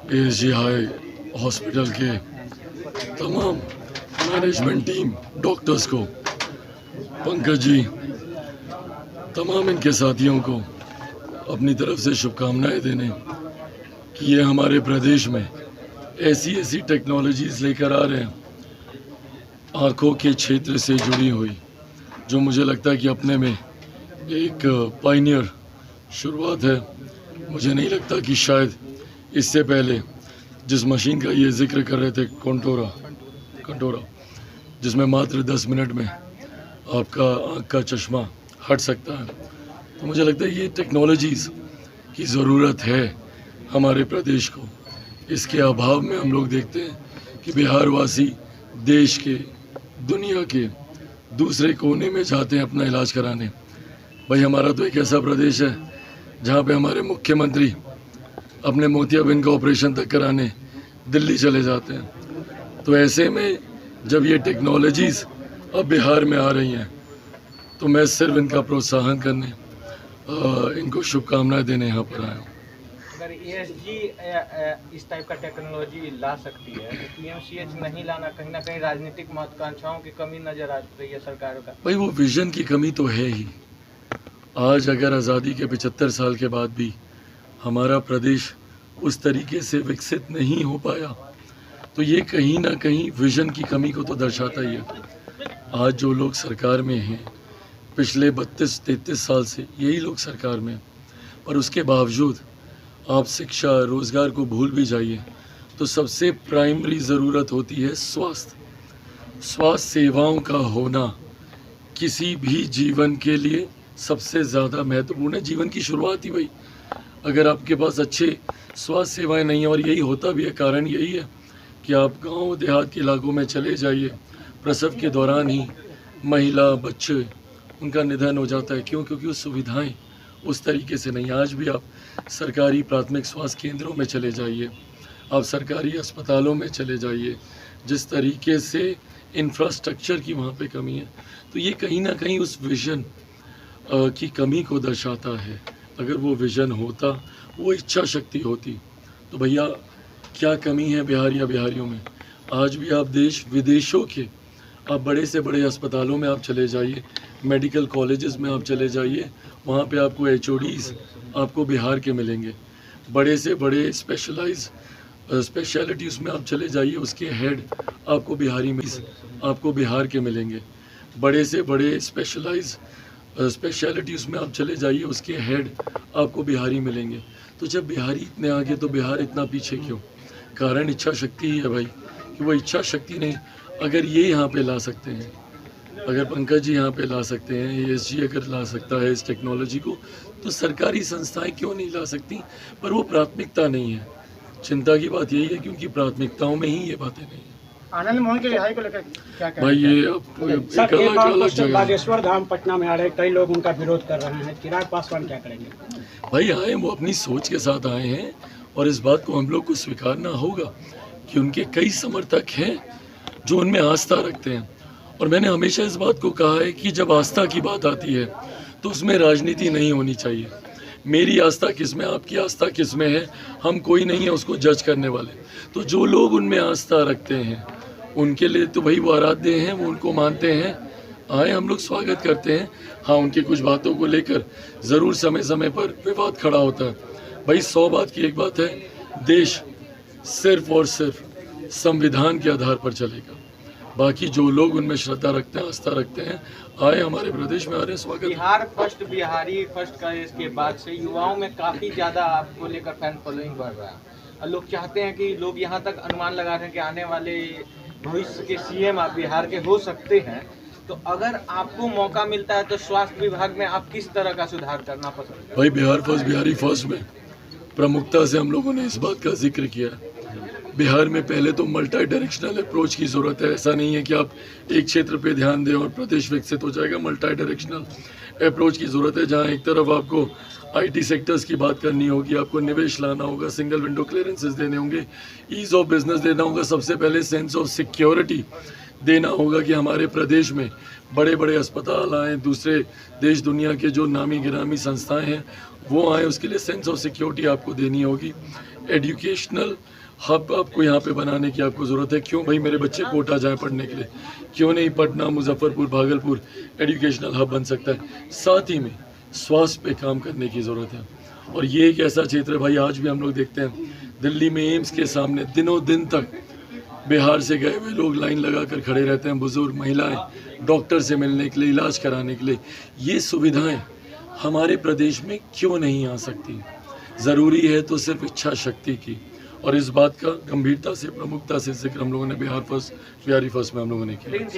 ASG high hospital के तमाम management team, doctors को, पंकज जी, तमाम इनके साथियों को अपनी तरफ से शुभकामनाएं देने कि ये हमारे प्रदेश में ऐसी ऐसी टेक्नोलॉजीज़ लेकर आ रहे हैं आँखों के क्षेत्र से जुड़ी हुई, जो मुझे लगता है कि अपने में एक पायनियर शुरुआत है। मुझे नहीं लगता कि शायद इससे पहले जिस मशीन का ये जिक्र कर रहे थे, कंटोरा, जिसमें मात्र 10 मिनट में आपका आँख का चश्मा हट सकता है, तो मुझे लगता है ये टेक्नोलॉजीज़ की ज़रूरत है हमारे प्रदेश को। इसके अभाव में हम लोग देखते हैं कि बिहार वासी देश के, दुनिया के दूसरे कोने में जाते हैं अपना इलाज कराने। भाई हमारा तो एक ऐसा प्रदेश है जहाँ पे हमारे मुख्यमंत्री अपने मोतियाबिंद का ऑपरेशन तक कराने दिल्ली चले जाते हैं। तो ऐसे में जब ये टेक्नोलॉजीज़ अब बिहार में आ रही हैं तो मैं सिर्फ इनका प्रोत्साहन करने, इनको शुभकामनाएं देने यहाँ पर आया हूँ। अगर एएसजी इस टाइप का टेक्नोलॉजी ला सकती है तो पीएमसीएच नहीं लाना कहीं ना कहीं राजनीतिक महत्वाकांक्षाओं की कमी नजर आ रही है सरकार का। भाई वो विजन की कमी तो है ही। आज अगर आज़ादी के 75 साल के बाद भी हमारा प्रदेश उस तरीके से विकसित नहीं हो पाया तो ये कहीं ना कहीं विजन की कमी को तो दर्शाता ही है। आज जो लोग सरकार में हैं, पिछले 32-33 साल से यही लोग सरकार में, और उसके बावजूद आप शिक्षा, रोज़गार को भूल भी जाइए तो सबसे प्राइमरी ज़रूरत होती है स्वास्थ्य सेवाओं का होना किसी भी जीवन के लिए सबसे ज़्यादा महत्वपूर्ण है। जीवन की शुरुआत ही वही, अगर आपके पास अच्छे स्वास्थ्य सेवाएं नहीं है, और यही होता भी है, कारण यही है कि आप गांव देहात के इलाकों में चले जाइए, प्रसव के दौरान ही महिला, बच्चे, उनका निधन हो जाता है। क्यों? क्योंकि वो सुविधाएं उस तरीके से नहीं। आज भी आप सरकारी प्राथमिक स्वास्थ्य केंद्रों में चले जाइए, आप सरकारी अस्पतालों में चले जाइए, जिस तरीके से इंफ्रास्ट्रक्चर की वहाँ पे कमी है, तो ये कहीं ना कहीं उस विज़न की कमी को दर्शाता है। अगर वो विज़न होता, वो इच्छा शक्ति होती, तो भैया क्या कमी है बिहार या बिहारियों में। आज भी आप देश विदेशों के, आप बड़े से बड़े अस्पतालों में आप चले जाइए, मेडिकल कॉलेजेस में आप चले जाइए, वहाँ पे आपको HODs आपको बिहार के मिलेंगे। बड़े से बड़े स्पेशलिटीज़ में आप चले जाइए, उसके हेड आपको आपको बिहार के मिलेंगे। बड़े से बड़े स्पेशलिटीज़ में आप चले जाइए, उसके हेड आपको बिहारी मिलेंगे। तो जब बिहारी इतने आगे तो बिहार इतना पीछे क्यों? कारण इच्छा शक्ति ही है भाई, कि वो इच्छा शक्ति नहीं, अगर ये यहाँ पे ला सकते हैं, अगर पंकज जी यहाँ पे ला सकते हैं, एएसजी अगर ला सकता है इस टेक्नोलॉजी को, तो सरकारी संस्थाएं क्यों नहीं ला सकती? पर वो प्राथमिकता नहीं है। चिंता की बात यही है क्योंकि प्राथमिकताओं में ही ये बातें नहीं है। आनंद मोहन के रिहाई को लेकर क्या कहना भाई ये सर, एक अलग जगह है। बागेश्वर धाम पटना में आ रहे, कई लोग उनका विरोध कर रहे हैं, चिराग पासवान क्या करेंगे? भाई आए, वो अपनी सोच के साथ आए हैं और इस बात को हम लोग को स्वीकारना होगा कि उनके कई समर्थक हैं जो उनमें आस्था रखते हैं। और मैंने हमेशा इस बात को कहा है कि जब आस्था की बात आती है तो उसमें राजनीति नहीं होनी चाहिए। मेरी आस्था किस में, आपकी आस्था किस में है, हम कोई नहीं है उसको जज करने वाले। तो जो लोग उनमें आस्था रखते हैं उनके लिए तो भाई वो आराध्य हैं, वो उनको मानते हैं, आए, हम लोग स्वागत करते हैं। हाँ, उनकी कुछ बातों को लेकर ज़रूर समय समय पर विवाद खड़ा होता है। भाई 100 बात की एक बात है, देश सिर्फ और सिर्फ संविधान के आधार पर चलेगा। बाकी जो लोग उनमें श्रद्धा रखते हैं, आस्था रखते हैं, आए, हमारे प्रदेश में आ रहे हैं, स्वागत है। बिहार फर्स्ट, बिहारी फर्स्ट का इसके बाद से युवाओं में काफ़ी ज़्यादा आपको लेकर फैन फॉलोइंग बढ़ रहा है। और लोग चाहते हैं कि लोग यहाँ तक अनुमान लगा रहे हैं कि आने वाले भविष्य के CM आप बिहार के हो सकते हैं। तो अगर आपको मौका मिलता है तो स्वास्थ्य विभाग में आप किस तरह का सुधार करना पसंद करें? भाई बिहार फर्स्ट, बिहारी फर्स्ट में प्रमुखता से हम लोगों ने इस बात का जिक्र किया है। बिहार में पहले तो मल्टी डायरेक्शनल अप्रोच की ज़रूरत है। ऐसा नहीं है कि आप एक क्षेत्र पे ध्यान दें और प्रदेश विकसित हो जाएगा। मल्टी डायरेक्शनल अप्रोच की ज़रूरत है, जहाँ एक तरफ आपको IT सेक्टर्स की बात करनी होगी, आपको निवेश लाना होगा, सिंगल विंडो क्लियरेंसेस देने होंगे, ईज़ ऑफ बिजनेस देना होगा, सबसे पहले सेंस ऑफ सिक्योरिटी देना होगा कि हमारे प्रदेश में बड़े बड़े अस्पताल आएँ, दूसरे देश दुनिया के जो नामी गिरामी संस्थाएं हैं वो आएँ, उसके लिए सेंस ऑफ सिक्योरिटी आपको देनी होगी। एजुकेशनल हब आपको यहाँ पे बनाने की आपको ज़रूरत है। क्यों भाई मेरे बच्चे कोटा जाएं पढ़ने के लिए, क्यों नहीं पटना, मुजफ्फरपुर, भागलपुर एजुकेशनल हब बन सकता है। साथ ही में स्वास्थ्य पे काम करने की ज़रूरत है। और ये एक ऐसा क्षेत्र है भाई, आज भी हम लोग देखते हैं दिल्ली में एम्स के सामने दिनों दिन तक बिहार से गए हुए लोग लाइन लगा कर खड़े रहते हैं, बुजुर्ग महिलाएं डॉक्टर से मिलने के लिए, इलाज कराने के लिए। ये सुविधाएं हमारे प्रदेश में क्यों नहीं आ सकती? ज़रूरी है तो सिर्फ इच्छा शक्ति की, और इस बात का गंभीरता से, प्रमुखता से जिक्र हम लोगों ने बिहारी फर्स्ट में हम लोगों ने किया। लेकिन